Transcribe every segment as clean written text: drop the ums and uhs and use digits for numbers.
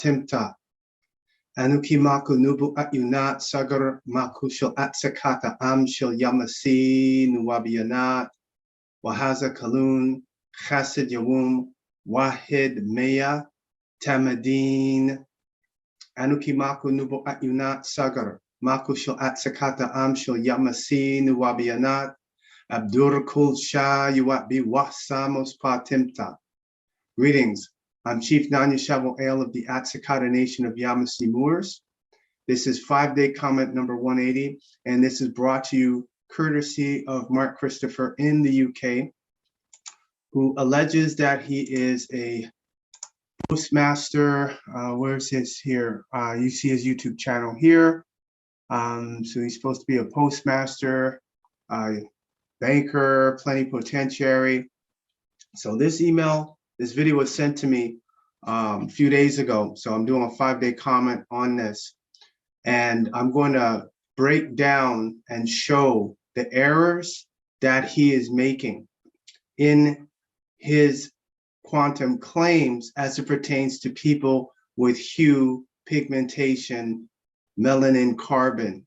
timta. Anuki maku nubu at yunat sagar makushal at sakata amshil yamasi nuwabiyanat wahaza kalun chassid yawum wahid meya tamadin. Anuki maku nubu at yunat sagar makushal at sakata amshil yamasi nuwabiyanat abdur kul shah yuat bi wahsamos pa timta. Greetings. I'm Chief Nanya Shaabu Eil of the Atsakata Nation of Yamasee Moors. This is 5-day comment number 180, and this is brought to you courtesy of Mark Christopher in the UK, who alleges that he is a postmaster. Where's his here? You see his YouTube channel here. So he's supposed to be a postmaster, banker, plenipotentiary. So this video was sent to me a few days ago. So I'm doing a 5-day comment on this. And I'm going to break down and show the errors that he is making in his quantum claims as it pertains to people with hue, pigmentation, melanin, carbon.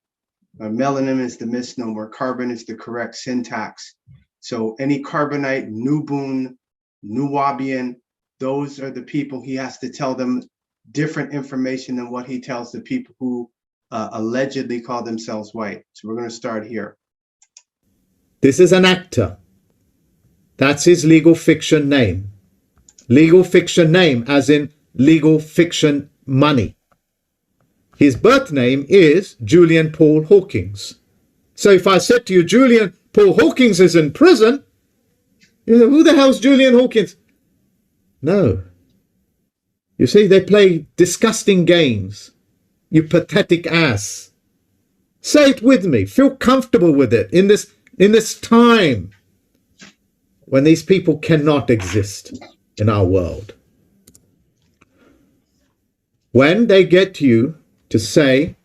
Melanin is the misnomer, carbon is the correct syntax. So any carbonite, NUBUN, Nuwabian, those are the people he has to tell them different information than what he tells the people who allegedly call themselves white. So we're going to start here. This is an actor. That's his legal fiction name. Legal fiction name as in legal fiction money. His birth name is Julian Paul Hawkins. So if I said to you, Julian Paul Hawkins is in prison, you know, who the hell's Julian Hawkins? No. You see, they play disgusting games. You pathetic ass. Say it with me. Feel comfortable with it in this time when these people cannot exist in our world. When they get you to say,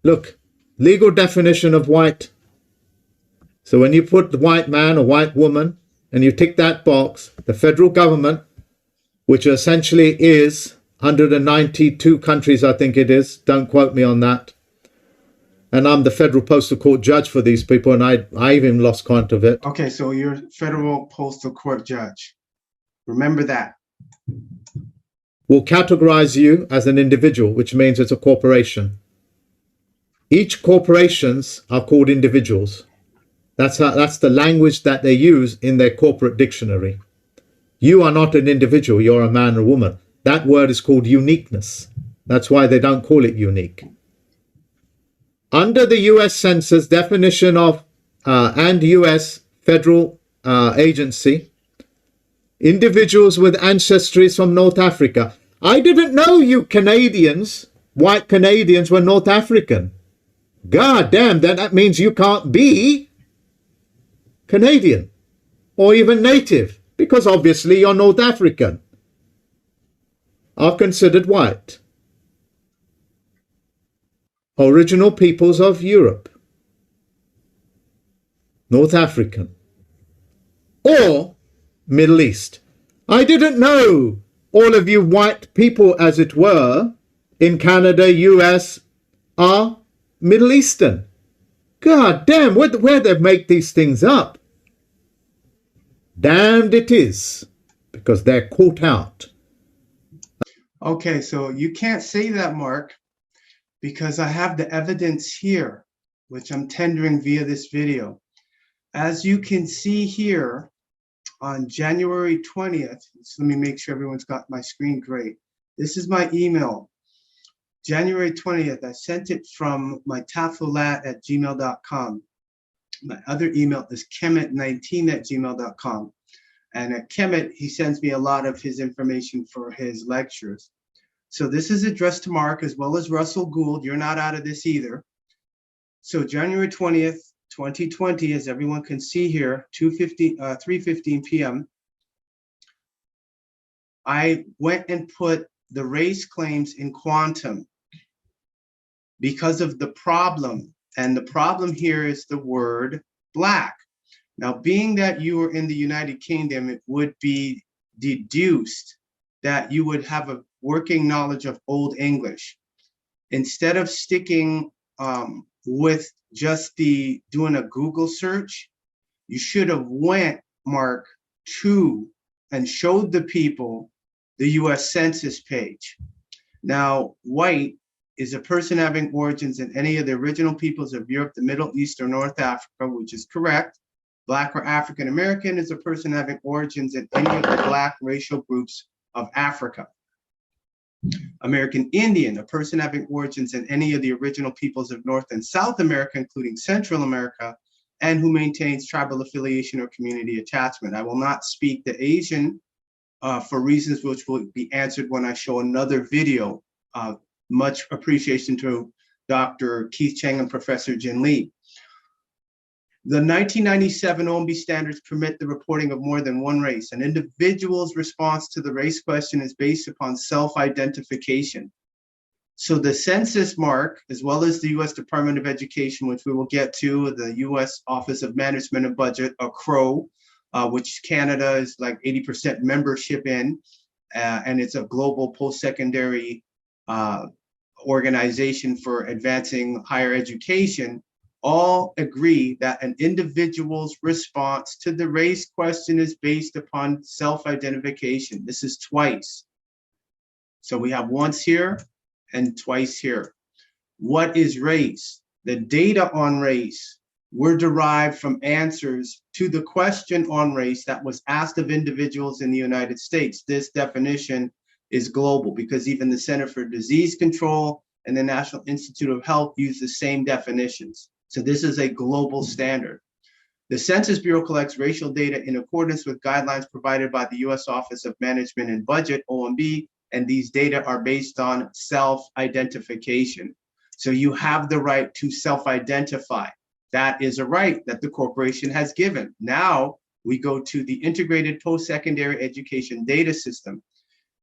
look, legal definition of white. So when you put the white man or white woman and you tick that box, the federal government, which essentially is 192 countries, I think it is, don't quote me on that. And I'm the Federal Postal Court Judge for these people, and I even lost count of it. Okay, so you're Federal Postal Court Judge. Remember that. Will categorize you as an individual, which means it's a corporation. Each corporations are called individuals. That's the language that they use in their corporate dictionary. You are not an individual, you're a man or woman. That word is called uniqueness. That's why they don't call it unique. Under the US Census definition of and US federal agency, individuals with ancestries from North Africa. I didn't know you Canadians, white Canadians, were North African. God damn, that means you can't be Canadian or even native, because obviously you're North African, are considered white. Original peoples of Europe, North African, or Middle East. I didn't know all of you white people, as it were, in Canada, US, are Middle Eastern. God damn, where they make these things up. Damned it is, because they're caught out. Okay, so you can't say that, Mark, because I have the evidence here, which I'm tendering via this video. As you can see here, on January 20th, so let me make sure everyone's got my screen great. This is my email. January 20th, I sent it from my tafolat@gmail.com. My other email is kemet19@gmail.com. And at Kemet, he sends me a lot of his information for his lectures. So this is addressed to Mark as well as Russell Gould. You're not out of this either. So January 20th, 2020, as everyone can see here, 3:15 p.m. I went and put the race claims in quantum because of the problem. And the problem here is the word black. Now, being that you are in the United Kingdom, it would be deduced that you would have a working knowledge of Old English. Instead of sticking with just doing a Google search, you should have went, Mark, to and showed the people the US Census page. Now, white is a person having origins in any of the original peoples of Europe, the Middle East, or North Africa, which is correct. Black or African American is a person having origins in any of the Black racial groups of Africa. American Indian, a person having origins in any of the original peoples of North and South America, including Central America, and who maintains tribal affiliation or community attachment. I will not speak to Asian for reasons which will be answered when I show another video. Much appreciation to Dr. Keith Cheng and Professor Jin Lee. The 1997 OMB standards permit the reporting of more than one race. An individual's response to the race question is based upon self-identification. So the census, Mark, as well as the US Department of Education, which we will get to, the US Office of Management and Budget, AFRO, which Canada is like 80% membership in, and it's a global post-secondary organization for advancing higher education, all agree that an individual's response to the race question is based upon self-identification. This is twice. So we have once here and twice here. What is race? The data on race were derived from answers to the question on race that was asked of individuals in the United States. This definition is global because even the Center for Disease Control and the National Institute of Health use the same definitions. So this is a global standard. The Census Bureau collects racial data in accordance with guidelines provided by the US Office of Management and Budget, OMB, and these data are based on self-identification. So you have the right to self-identify. That is a right that the corporation has given. Now we go to the Integrated Post-Secondary Education Data System.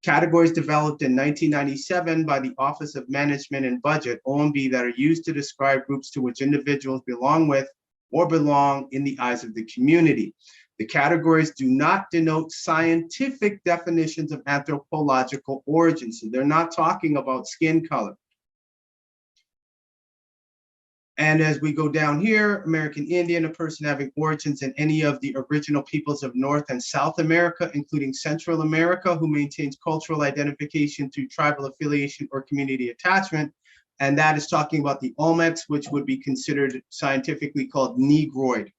Categories developed in 1997 by the Office of Management and Budget, OMB, that are used to describe groups to which individuals belong with or belong in the eyes of the community. The categories do not denote scientific definitions of anthropological origin, so they're not talking about skin color. And as we go down here, American Indian, a person having origins in any of the original peoples of North and South America, including Central America, who maintains cultural identification through tribal affiliation or community attachment. And that is talking about the Olmecs, which would be considered scientifically called Negroid.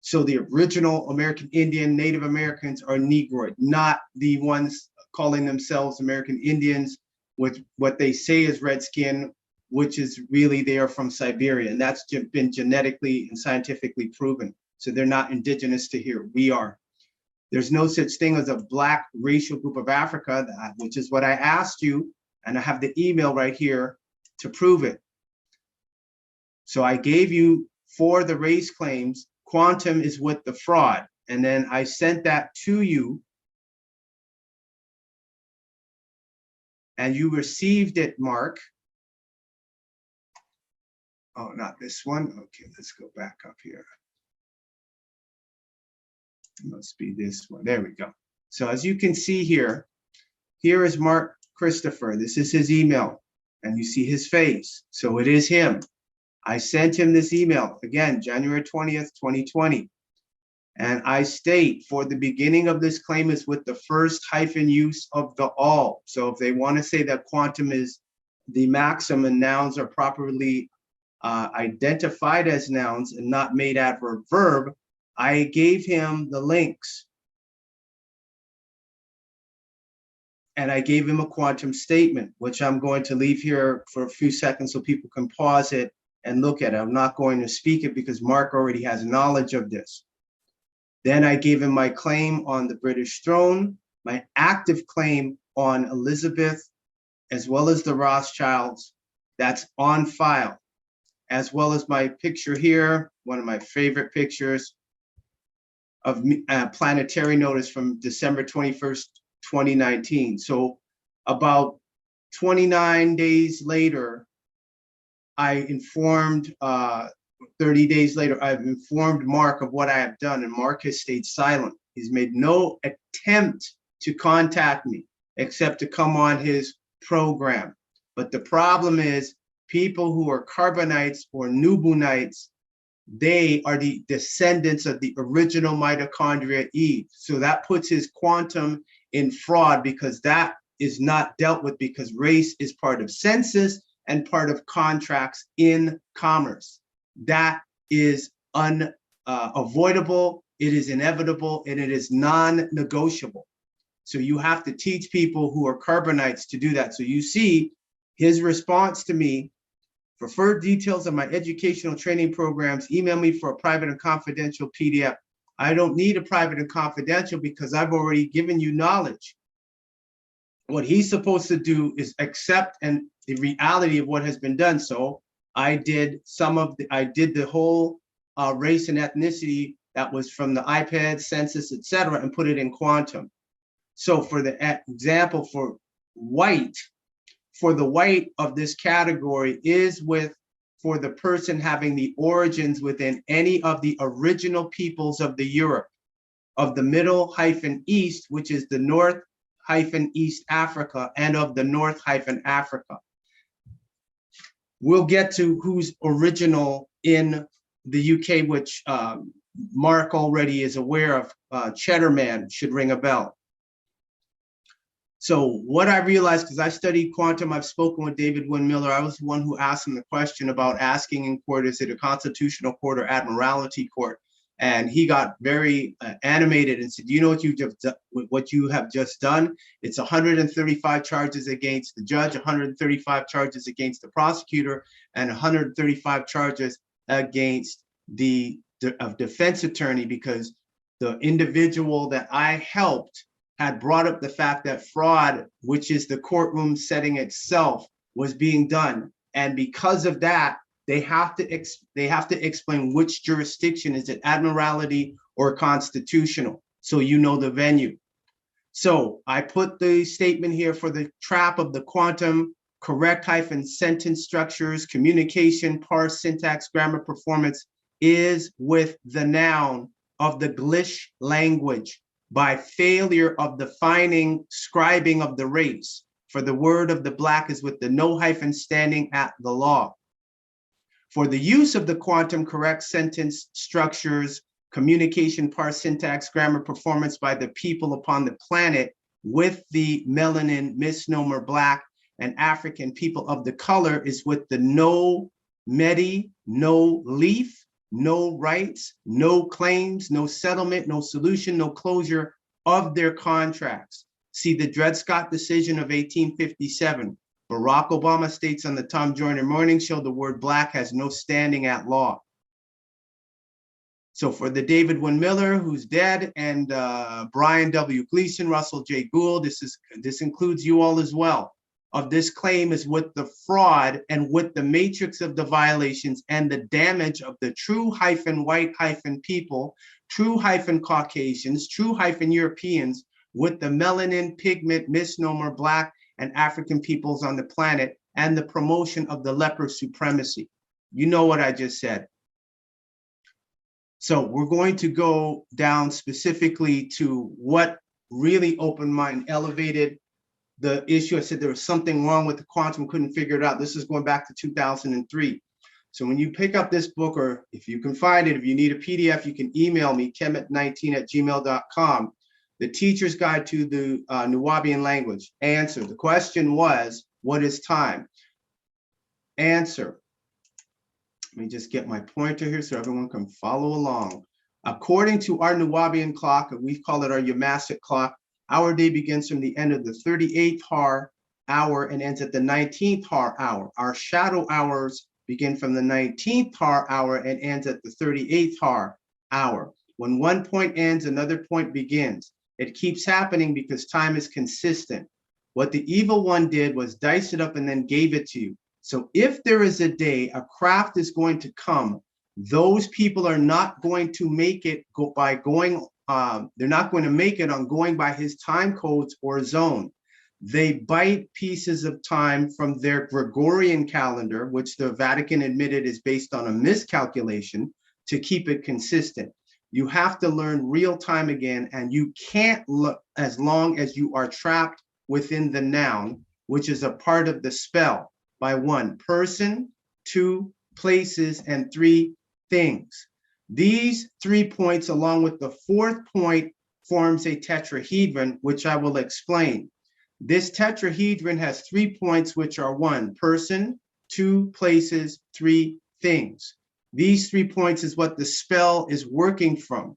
So the original American Indian, Native Americans are Negroid, not the ones calling themselves American Indians with what they say is red skin, which is really they are from Siberia, and that's been genetically and scientifically proven. So they're not indigenous to here, we are. There's no such thing as a Black racial group of Africa, which is what I asked you, and I have the email right here to prove it. So I gave you for the race claims, quantum is with the fraud, and then I sent that to you, and you received it, Mark. Oh, not this one. Okay, let's go back up here. It must be this one. There we go. So as you can see here, here is Mark Christopher. This is his email, and you see his face. So it is him. I sent him this email, again, January 20th, 2020. And I state, for the beginning of this claim is with the first hyphen use of the all. So if they want to say that quantum is the maxim and nouns are properly identified as nouns and not made adverb verb, I gave him the links. And I gave him a quantum statement, which I'm going to leave here for a few seconds so people can pause it and look at it. I'm not going to speak it because Mark already has knowledge of this. Then I gave him my claim on the British throne, my active claim on Elizabeth, as well as the Rothschilds. That's on file, as well as my picture here, one of my favorite pictures of planetary notice from December 21st, 2019. So about 29 days later, I informed, 30 days later, I've informed Mark of what I have done, and Mark has stayed silent. He's made no attempt to contact me, except to come on his program. But the problem is people who are carbonites or NUBUNites, they are the descendants of the original mitochondria Eve. So that puts his quantum in fraud, because that is not dealt with, because race is part of census and part of contracts in commerce. That is unavoidable, it is inevitable, and it is non-negotiable. So you have to teach people who are carbonites to do that. So you see his response to me: for further details of my educational training programs, email me for a private and confidential PDF. I don't need a private and confidential because I've already given you knowledge. What he's supposed to do is accept and the reality of what has been done. So I did the whole race and ethnicity that was from the iPad, census, etc., and put it in quantum. So for the example, for the white of this category is for the person having the origins within any of the original peoples of the Europe, of the Middle-East, which is the North-East Africa, and of the North-Africa. We'll get to who's original in the UK, which Mark already is aware of. Cheddar Man should ring a bell. So what I realized, because I studied quantum, I've spoken with David Wynn Miller. I was the one who asked him the question about asking in court, is it a constitutional court or admiralty court? And he got very animated and said, you know what you have just done? It's 135 charges against the judge, 135 charges against the prosecutor, and 135 charges against the defense attorney, because the individual that I helped had brought up the fact that fraud, which is the courtroom setting itself, was being done. And because of that, they have to explain which jurisdiction, is it admiralty or constitutional, so you know the venue. So I put the statement here for the trap of the quantum, correct hyphen sentence structures, communication, parse, syntax, grammar, performance is with the noun of the Glish language by failure of defining scribing of the race. For the word of the black is with the no hyphen standing at the law. For the use of the quantum, correct sentence structures, communication, parse, syntax, grammar, performance by the people upon the planet with the melanin, misnomer, black, and African people of the color is with the no medi, no leaf, no rights, no claims, no settlement, no solution, no closure of their contracts. See the Dred Scott decision of 1857. Barack Obama states on the Tom Joyner Morning Show, the word black has no standing at law. So for the David Wynn Miller, who's dead, and Brian W. Gleason, Russell J. Gould, this includes you all as well, of this claim is with the fraud and with the matrix of the violations and the damage of the true hyphen white hyphen people, true hyphen Caucasians, true hyphen Europeans, with the melanin, pigment, misnomer, black, and African peoples on the planet, and the promotion of the leper supremacy. You know what I just said. So we're going to go down specifically to what really opened my and elevated the issue. I said there was something wrong with the quantum, couldn't figure it out. This is going back to 2003. So when you pick up this book, or if you can find it, if you need a PDF, you can email me, kemet19@gmail.com. The Teacher's Guide to the Nubian Language. Answer. The question was, what is time? Answer. Let me just get my pointer here so everyone can follow along. According to our Nubian clock, we call it our Yamasic clock, our day begins from the end of the 38th Har hour and ends at the 19th Har hour. Our shadow hours begin from the 19th Har hour and ends at the 38th Har hour. When one point ends, another point begins. It keeps happening because time is consistent. What the evil one did was dice it up and then gave it to you. So if there is a day a craft is going to come, those people are not going to make it by going, they're not going to make it on going by his time codes or zone. They bite pieces of time from their Gregorian calendar, which the Vatican admitted is based on a miscalculation, to keep it consistent. You have to learn real time again, and you can't look as long as you are trapped within the noun, which is a part of the spell, by 1 person, 2 places, and 3 things. These 3 points, along with the 4th point, forms a tetrahedron, which I will explain. This tetrahedron has 3 points, which are 1 person, 2 places, 3 things. These 3 points is what the spell is working from.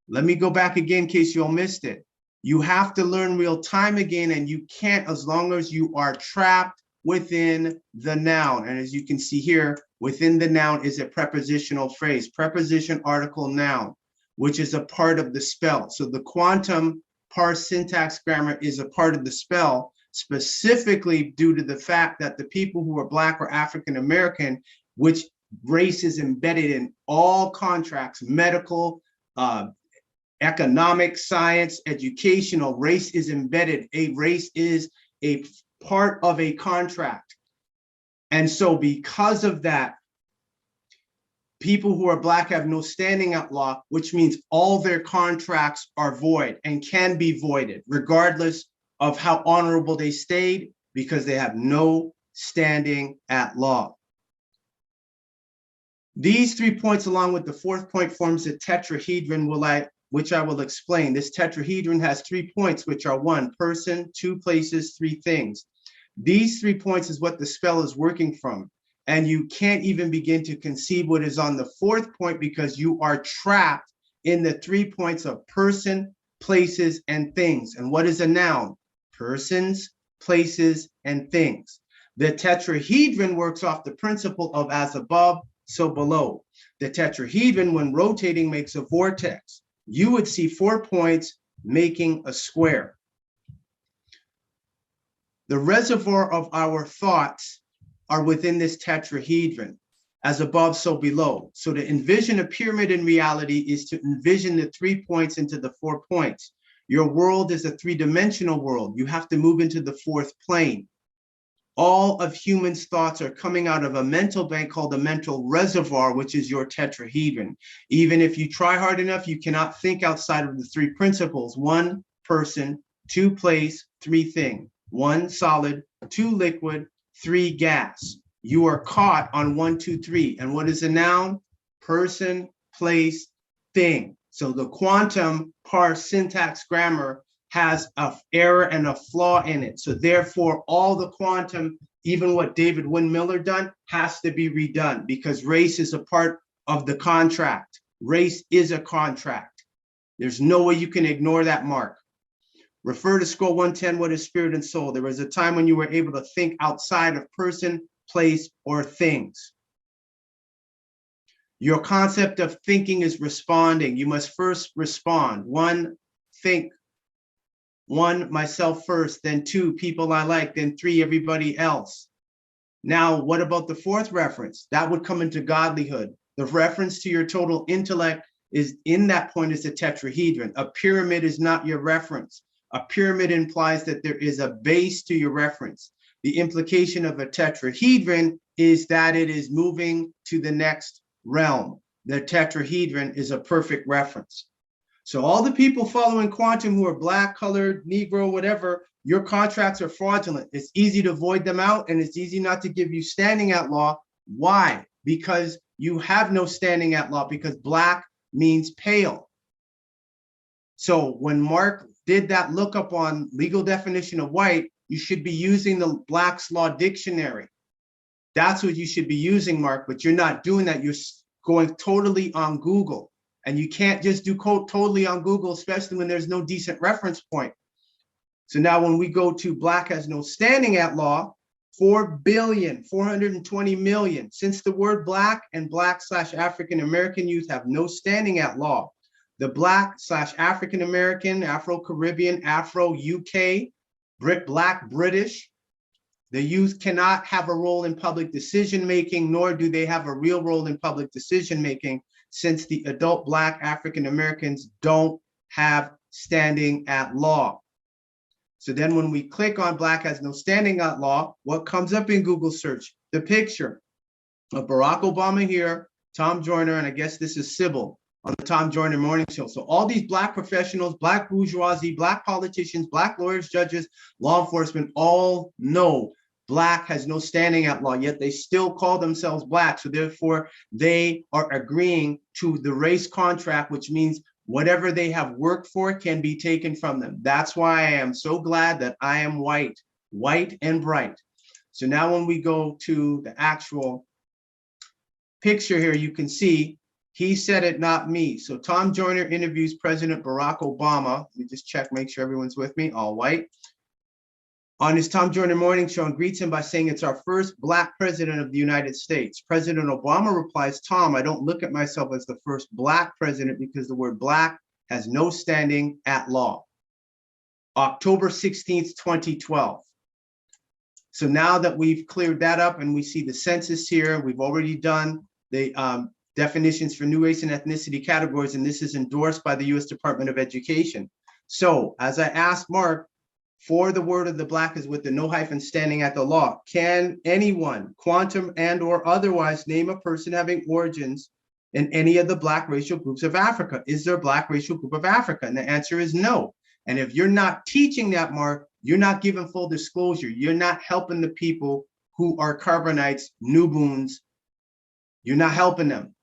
Let me go back again in case you all missed it. You have to learn real time again, and you can't as long as you are trapped within the noun. And as you can see here, within the noun is a prepositional phrase, preposition, article, noun, which is a part of the spell. So the quantum parse syntax grammar is a part of the spell, specifically due to the fact that the people who are Black or African American, which race is embedded in all contracts, medical, economic, science, educational, race is embedded. A race is a part of a contract. And so because of that, people who are Black have no standing at law, which means all their contracts are void and can be voided, regardless of how honorable they stayed, because they have no standing at law. These 3 points, along with the 4th point, forms a tetrahedron, which I will explain. This tetrahedron has 3 points, which are 1 person, 2 places, 3 things. These 3 points is what the spell is working from. And you can't even begin to conceive what is on the 4th point, because you are trapped in the 3 points of person, places, and things. And what is a noun? Persons, places, and things. The tetrahedron works off the principle of as above, so below. The tetrahedron, when rotating, makes a vortex. You would see 4 points making a square. The reservoir of our thoughts are within this tetrahedron, as above, so below. So to envision a pyramid in reality is to envision the 3 points into the 4 points. Your world is a 3-dimensional world. You have to move into the 4th plane. All of humans' thoughts are coming out of a mental bank called a mental reservoir, which is your tetrahedron. Even if you try hard enough, you cannot think outside of the 3 principles: 1 person, 2 place, 3 thing, 1 solid, 2 liquid, 3 gas. You are caught on 1, 2, 3. And what is a noun? Person, place, thing. So the quantum parse syntax grammar has an error and a flaw in it. So therefore, all the quantum, even what David Wynn-Miller done, has to be redone, because race is a part of the contract. Race is a contract. There's no way you can ignore that, Mark. Refer to scroll 110, what is spirit and soul? There was a time when you were able to think outside of person, place, or things. Your concept of thinking is responding. You must first respond. 1, think. 1, myself first, then 2, people I like, then 3, everybody else. Now, what about the 4th reference? That would come into godlyhood. The reference to your total intellect is in that point is a tetrahedron. A pyramid is not your reference. A pyramid implies that there is a base to your reference. The implication of a tetrahedron is that it is moving to the next realm. The tetrahedron is a perfect reference. So all the people following quantum who are Black, colored, Negro, whatever, your contracts are fraudulent. It's easy to void them out, and it's easy not to give you standing at law. Why? Because you have no standing at law, because Black means pale. So when Mark did that lookup on legal definition of white, you should be using the Black's Law Dictionary. That's what you should be using, Mark, but you're not doing that. You're going totally on Google. And you can't just do totally on Google, especially when there's no decent reference point. So now when we go to Black has no standing at law, 4,420,000,000. Since the word Black and Black/African-American youth have no standing at law, the Black/African-American, Afro-Caribbean, Afro-UK, Black British, the youth cannot have a role in public decision-making, nor do they have a real role in public decision-making, since the adult Black African-Americans don't have standing at law. So then when we click on Black has no standing at law, what comes up in Google search? The picture of Barack Obama here, Tom Joyner, and I guess this is Sybil. on the Tom Joyner Morning Show. So all these Black professionals, Black bourgeoisie, Black politicians, Black lawyers, judges, law enforcement, all know Black has no standing at law, yet they still call themselves Black. So therefore, they are agreeing to the race contract, which means whatever they have worked for can be taken from them. That's why I am so glad that I am white, white and bright. So now when we go to the actual picture here, you can see he said it, not me. So Tom Joyner interviews President Barack Obama. Let me just check, make sure everyone's with me, all white. On his Tom Joyner Morning Show, and greets him by saying, "It's our first Black president of the United States." President Obama replies, "Tom, I don't look at myself as the first Black president because the word Black has no standing at law." October 16th, 2012. So now that we've cleared that up and we see the census here, we've already done the definitions for new race and ethnicity categories, and this is endorsed by the U.S. Department of Education. So as I asked Mark, for the word of the Black is with the no hyphen standing at the law, can anyone, quantum and or otherwise, name a person having origins in any of the Black racial groups of Africa? Is there a Black racial group of Africa? And the answer is no. And if you're not teaching that, Mark, you're not giving full disclosure. You're not helping the people who are carbonites, NUBUNS. You're not helping them.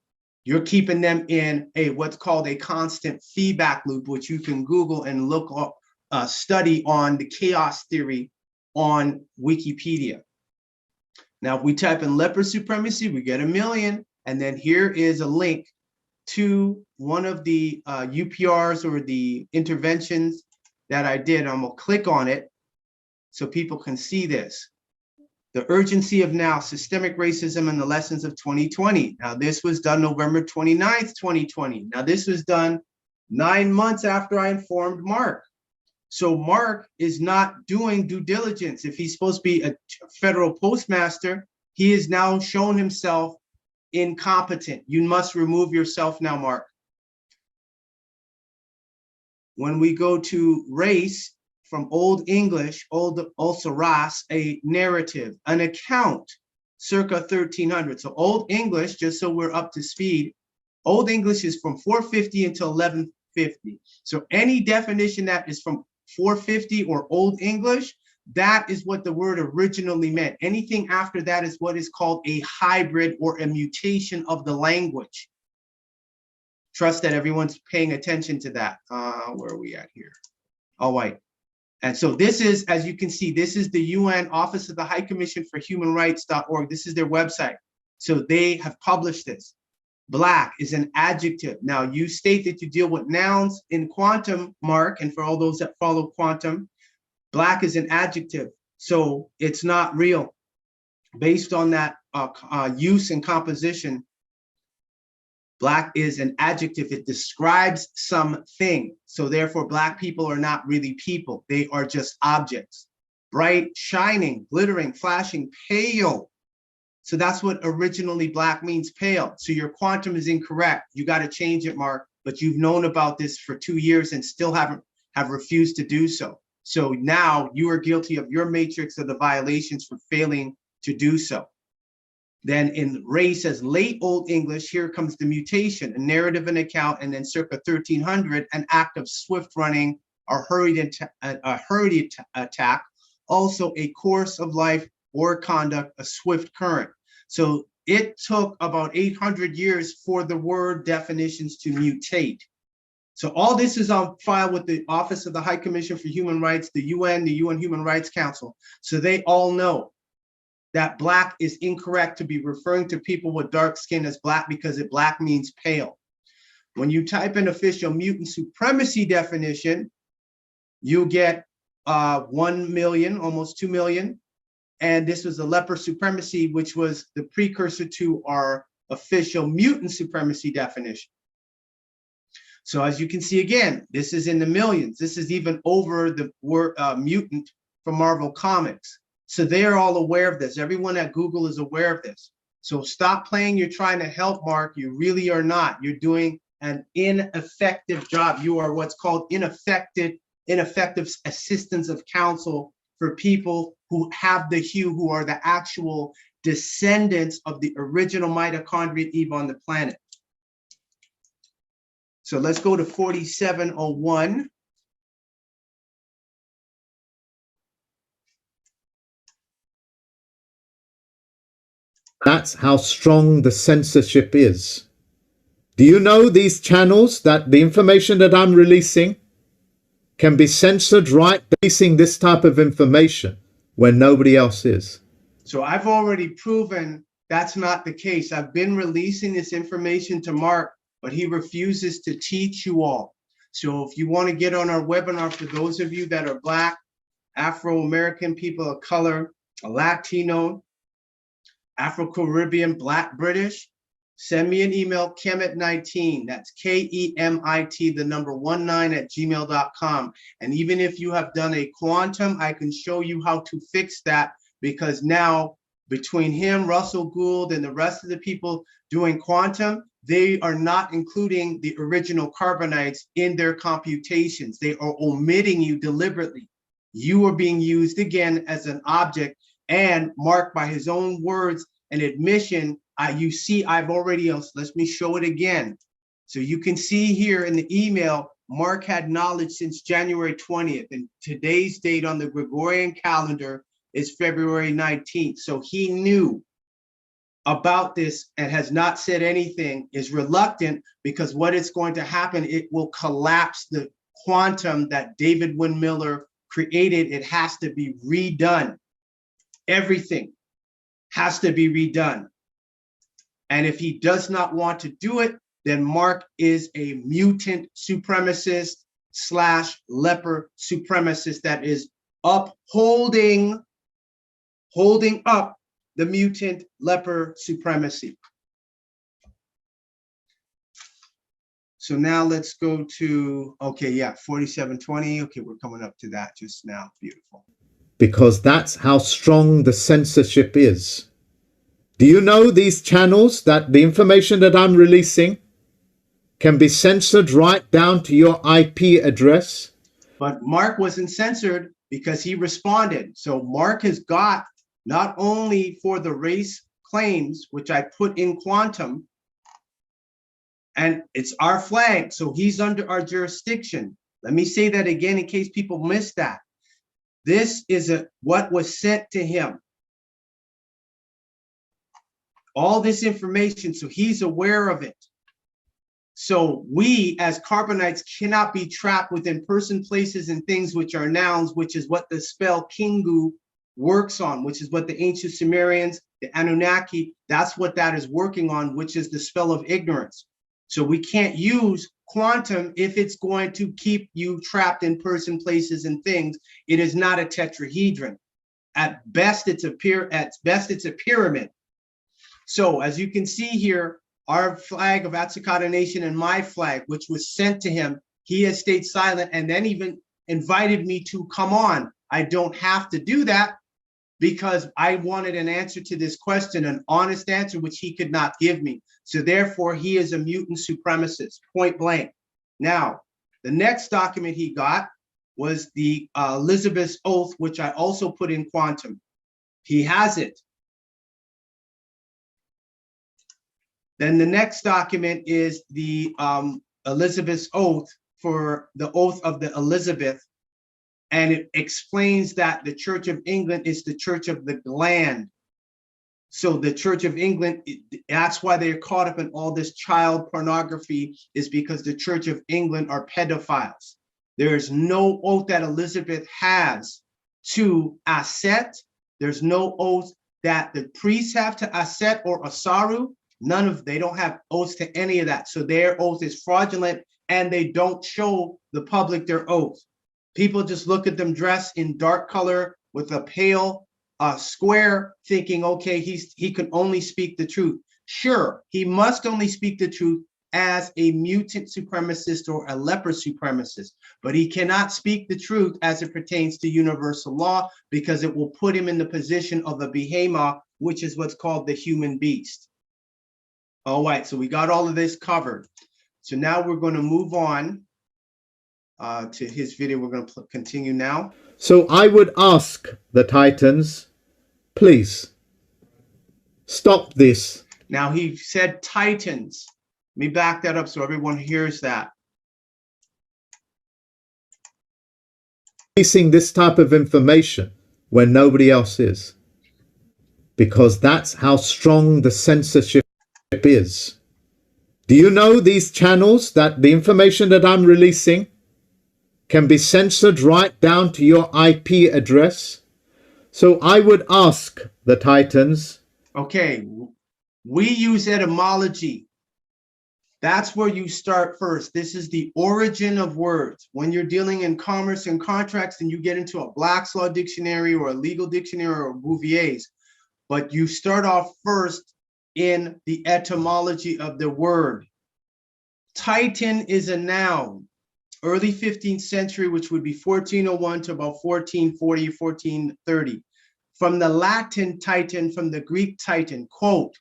You're keeping them in a what's called a constant feedback loop, which you can Google and look up, study on the chaos theory on Wikipedia. Now, if we type in leper supremacy, we get 1 million. And then here is a link to one of the UPRs or the interventions that I did. I'm gonna click on it so people can see this. The urgency of now, systemic racism and the lessons of 2020. Now, this was done November 29th, 2020. Now, this was done 9 months after I informed Mark. So Mark is not doing due diligence. If he's supposed to be a federal postmaster, he has now shown himself incompetent. You must remove yourself now, Mark. When we go to race, from Old English, also ras, a narrative, an account, circa 1300. So Old English, just so we're up to speed, Old English is from 450 until 1150. So any definition that is from 450 or Old English, that is what the word originally meant. Anything after that is what is called a hybrid or a mutation of the language. Trust that everyone's paying attention to that. Where are we at here? All right. And so this is, as you can see, this is the UN Office of the High Commission for Human Rights.org. This is their website. So they have published this. Black is an adjective. Now you state that you deal with nouns in quantum, Mark, and for all those that follow quantum, Black is an adjective. So it's not real. Based on that use and composition, Black is an adjective. It describes something. So therefore, Black people are not really people. They are just objects. Bright, shining, glittering, flashing, pale. So that's what originally Black means, pale. So your quantum is incorrect. You got to change it, Mark. But you've known about this for 2 years and still have refused to do so. So now you are guilty of your matrix of the violations for failing to do so. Then in race as late Old English, here comes the mutation, a narrative and account, and then circa 1300, an act of swift running, a hurried attack, also a course of life or conduct, a swift current. So it took about 800 years for the word definitions to mutate. So all this is on file with the Office of the High Commission for Human Rights, the UN Human Rights Council. So they all know that Black is incorrect to be referring to people with dark skin as Black because Black means pale. When you type in official mutant supremacy definition, you get 1 million, almost 2 million. And this was the leper supremacy, which was the precursor to our official mutant supremacy definition. So as you can see, again, this is in the millions. This is even over the word mutant from Marvel Comics. So they're all aware of this. Everyone at Google is aware of this. So stop playing. You're trying to help, Mark. You really are not. You're doing an ineffective job. You are what's called ineffective assistance of counsel for people who have the hue, who are the actual descendants of the original mitochondrial Eve on the planet. So let's go to 4701. That's how strong the censorship is. Do you know these channels, that the information that I'm releasing can be censored, right? Releasing this type of information when nobody else is. So I've already proven that's not the case. I've been releasing this information to Mark, but he refuses to teach you all. So if you want to get on our webinar, for those of you that are Black, Afro-American, people of color, Latino, Afro-Caribbean, Black, British, send me an email, kemet19, that's KEMIT, the number 19 @gmail.com. And even if you have done a quantum, I can show you how to fix that, because now between him, Russell Gould, and the rest of the people doing quantum, they are not including the original carbonites in their computations. They are omitting you deliberately. You are being used again as an object, and Mark, by his own words and admission, you see I've already, let me show it again. So you can see here in the email, Mark had knowledge since January 20th, and today's date on the Gregorian calendar is February 19th. So he knew about this and has not said anything, is reluctant, because what is going to happen, it will collapse the quantum that David Wynn-Miller created. It has to be redone. Everything has to be redone. And if he does not want to do it, then Mark is a mutant supremacist / leper supremacist that is holding up the mutant leper supremacy. So now let's go to, okay, yeah, 4720. Okay, we're coming up to that just now. Beautiful. Because that's how strong the censorship is. Do you know these channels, that the information that I'm releasing can be censored right down to your IP address? But Mark wasn't censored because he responded. So Mark has got, not only for the race claims, which I put in quantum, and it's our flag, so he's under our jurisdiction. Let me say that again in case people missed that. This is what was sent to him. All this information, so he's aware of it. So we as carbonites cannot be trapped within person, places, and things which are nouns, which is what the spell Kingu works on, which is what the ancient Sumerians, the Anunnaki, that's what that is working on, which is the spell of ignorance. So we can't use quantum if it's going to keep you trapped in person, places, and things. It is not a tetrahedron. At best, it's a pyramid. So as you can see here, our flag of Atsakata Nation and my flag, which was sent to him, he has stayed silent and then even invited me to come on. I don't have to do that because I wanted an answer to this question, an honest answer, which he could not give me. So therefore, he is a mutant supremacist, point blank. Now, the next document he got was the Elizabeth's Oath, which I also put in quantum. He has it. Then the next document is the Elizabeth's Oath, for the Oath of the Elizabeth. And it explains that the Church of England is the Church of the Gland. So the Church of England, that's why they're caught up in all this child pornography, is because the Church of England are pedophiles. There is no oath that Elizabeth has to Aset. There's no oath that the priests have to Aset or Asaru. They don't have oaths to any of that. So their oath is fraudulent and they don't show the public their oath. People just look at them dressed in dark color with a pale square, thinking, okay, he can only speak the truth. Sure, he must only speak the truth as a mutant supremacist or a leper supremacist, but he cannot speak the truth as it pertains to universal law, because it will put him in the position of a behemoth, which is what's called the human beast. All right, so we got all of this covered. So now we're going to move on to his video. We're going to continue now. So I would ask the Titans, please stop this. Now he said Titans. Let me back that up so everyone hears that. releasing this type of information when nobody else is, because that's how strong the censorship is. Do you know these channels, that the information that I'm releasing can be censored right down to your IP address? So I would ask the Titans. Okay, we use etymology. That's where you start first. This is the origin of words. When you're dealing in commerce and contracts, and you get into a Black's Law dictionary or a legal dictionary or Bouvier's, but you start off first in the etymology of the word. Titan is a noun. Early 15th century, which would be 1401 to about 1440, 1430. From the Latin Titan, from the Greek Titan, quote,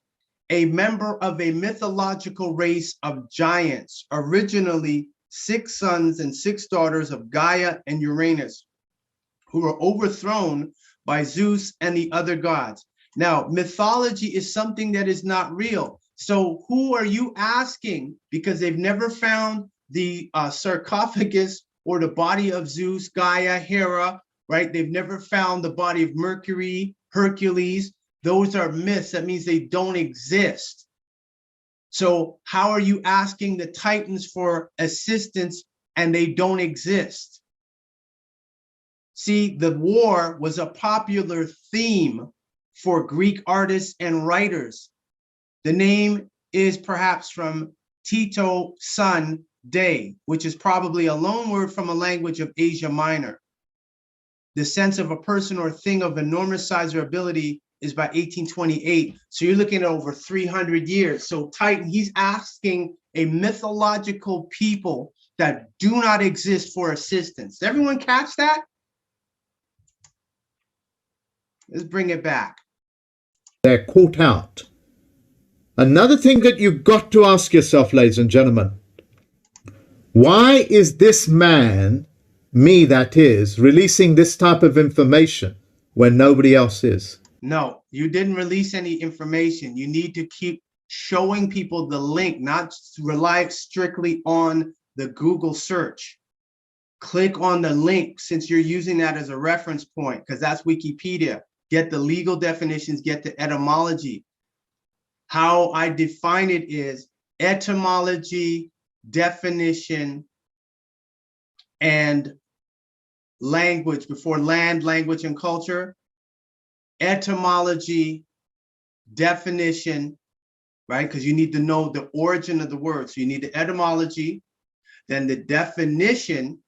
a member of a mythological race of giants, originally 6 sons and 6 daughters of Gaia and Uranus, who were overthrown by Zeus and the other gods. Now, mythology is something that is not real. So who are you asking? Because they've never found the sarcophagus or the body of Zeus, Gaia, Hera, right? They've never found the body of Mercury, Hercules. Those are myths. That means they don't exist. So how are you asking the Titans for assistance and they don't exist? See, the war was a popular theme for Greek artists and writers. The name is perhaps from Tito, son, day, which is probably a loan word from a language of Asia Minor. The sense of a person or thing of enormous size or ability is by 1828. So you're looking at over 300 years. So Titan, he's asking a mythological people that do not exist for assistance. Does everyone catch that? Let's bring it back. They're caught out. Another thing that you've got to ask yourself, ladies and gentlemen, why is this man, me that is, releasing this type of information when nobody else is? No, you didn't release any information. You need to keep showing people the link, not rely strictly on the Google search. Click on the link since you're using that as a reference point, because that's Wikipedia. Get the legal definitions, get the etymology. How I define it is etymology, definition, and language before land, language, and culture. Etymology, definition, right? Because you need to know the origin of the word. So you need the etymology, then the definition,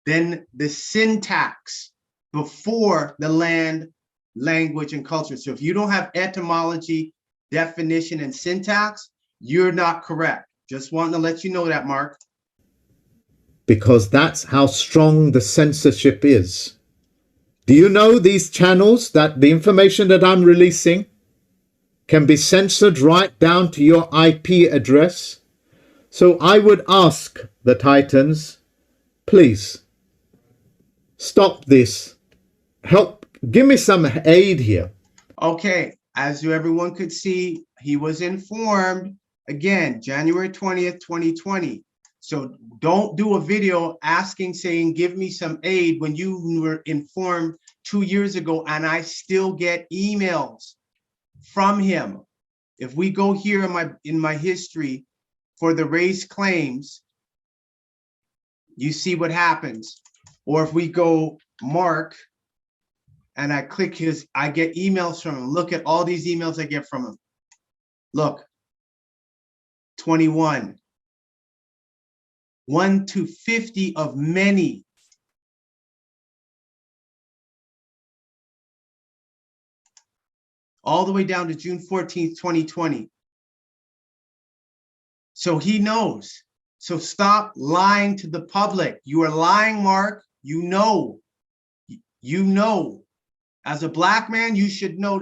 then the syntax before the land, language, and culture. So if you don't have etymology, definition, and syntax, you're not correct. Just wanting to let you know that, Mark. Because that's how strong the censorship is. Do you know these channels, that the information that I'm releasing can be censored right down to your IP address? So I would ask the Titans, please stop this. Help, give me some aid here. Okay, as everyone could see, he was informed, again, January 20th, 2020. So don't do a video asking, saying, give me some aid when you were informed 2 years ago, and I still get emails from him. If we go here in my history for the race claims, you see what happens. Or if we go Mark and I click his, I get emails from him. Look at all these emails I get from him. Look, 21. 1 to 50 of many. All the way down to June 14th, 2020. So he knows. So stop lying to the public. You are lying, Mark. You know. You know. As a Black man, you should know.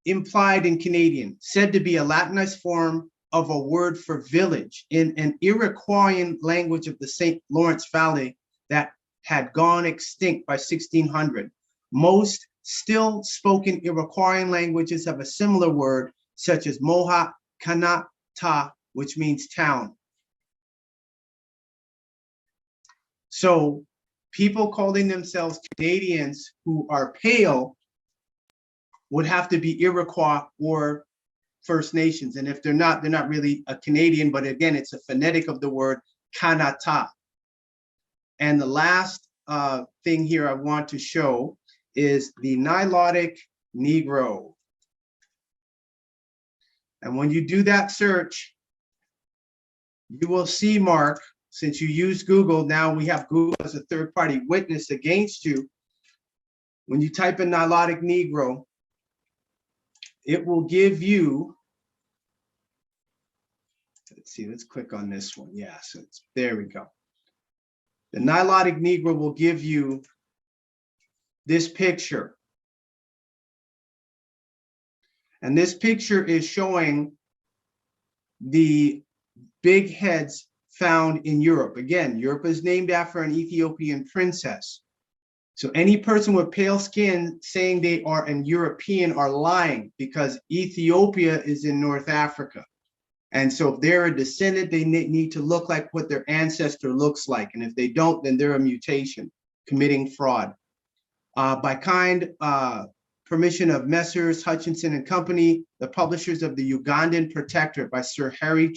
Implied in Canadian, said to be a Latinized form of a word for village in an Iroquoian language of the St. Lawrence Valley that had gone extinct by 1600. Most still spoken Iroquoian languages have a similar word, such as Moha Kanata, which means town. So people calling themselves Canadians who are pale would have to be Iroquois or First Nations. And if they're not really a Canadian, but again, it's a phonetic of the word Kanata. And the last thing here I want to show is the Nilotic Negro. And when you do that search, you will see, Mark, since you use Google, now we have Google as a third-party witness against you. When you type in Nilotic Negro, it will give you, let's see, let's click on this one. Yeah, so there we go. The Nilotic Negro will give you this picture. And this picture is showing the big heads found in Europe. Again, Europe is named after an Ethiopian princess. So any person with pale skin saying they are an European are lying, because Ethiopia is in North Africa. And so if they're a descendant, they need to look like what their ancestor looks like. And if they don't, then they're a mutation, committing fraud. By kind permission of Messrs. Hutchinson and Company, the publishers of the Ugandan Protectorate by Sir Harry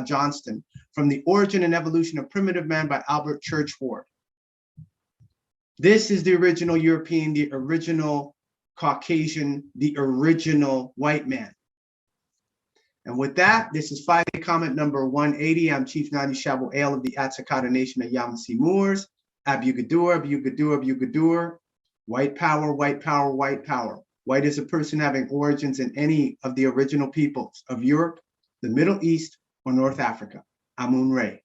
Johnston, From the Origin and Evolution of Primitive Man by Albert Churchward. This is the original European, the original Caucasian, the original white man. And with that, this is 5-day comment number 180. I'm Chief Nanya Shaabu Eil of the Atsikata Nation of Yamasee Moors. Abugadur, Abugadur, Abugadur. White power, white power, white power. White is a person having origins in any of the original peoples of Europe, the Middle East, or North Africa. Amun Re.